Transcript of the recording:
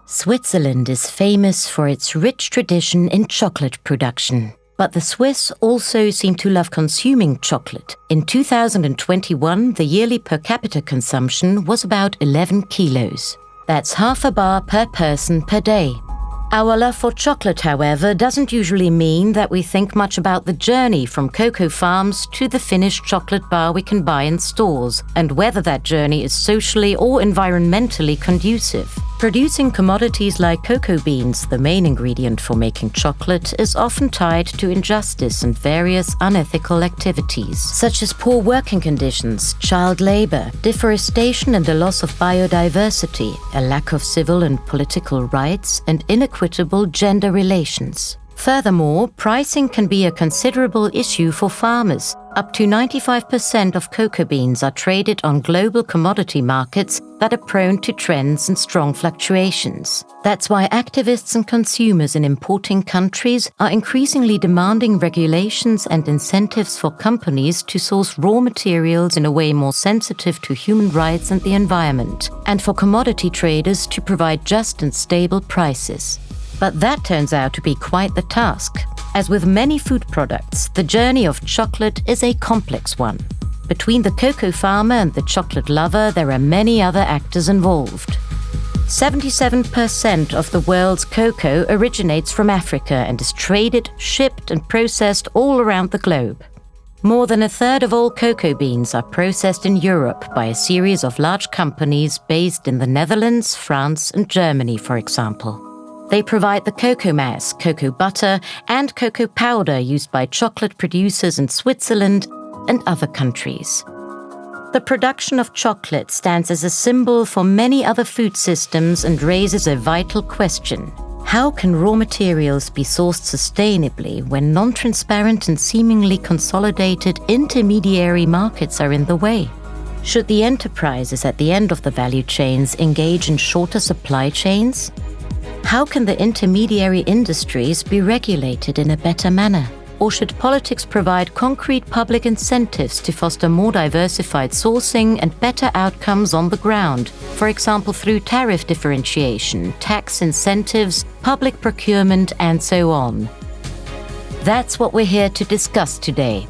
Switzerland is famous for its rich tradition in chocolate production. But the Swiss also seem to love consuming chocolate. In 2021, the yearly per capita consumption was about 11 kilos. That's half a bar per person per day. Our love for chocolate, however, doesn't usually mean that we think much about the journey from cocoa farms to the finished chocolate bar we can buy in stores, and whether that journey is socially or environmentally conducive. Producing commodities like cocoa beans, the main ingredient for making chocolate, is often tied to injustice and various unethical activities, such as poor working conditions, child labor, deforestation and the loss of biodiversity, a lack of civil and political rights, and inequitable gender relations. Furthermore, pricing can be a considerable issue for farmers. Up to 95% of cocoa beans are traded on global commodity markets that are prone to trends and strong fluctuations. That's why activists and consumers in importing countries are increasingly demanding regulations and incentives for companies to source raw materials in a way more sensitive to human rights and the environment, and for commodity traders to provide just and stable prices. But that turns out to be quite the task. As with many food products, the journey of chocolate is a complex one. Between the cocoa farmer and the chocolate lover, there are many other actors involved. 77% of the world's cocoa originates from Africa and is traded, shipped, and processed all around the globe. More than a third of all cocoa beans are processed in Europe by a series of large companies based in the Netherlands, France, and Germany, for example. They provide the cocoa mass, cocoa butter, and cocoa powder used by chocolate producers in Switzerland and other countries. The production of chocolate stands as a symbol for many other food systems and raises a vital question. How can raw materials be sourced sustainably when non-transparent and seemingly consolidated intermediary markets are in the way? Should the enterprises at the end of the value chains engage in shorter supply chains? How can the intermediary industries be regulated in a better manner? Or should politics provide concrete public incentives to foster more diversified sourcing and better outcomes on the ground, for example through tariff differentiation, tax incentives, public procurement, and so on? That's what we're here to discuss today.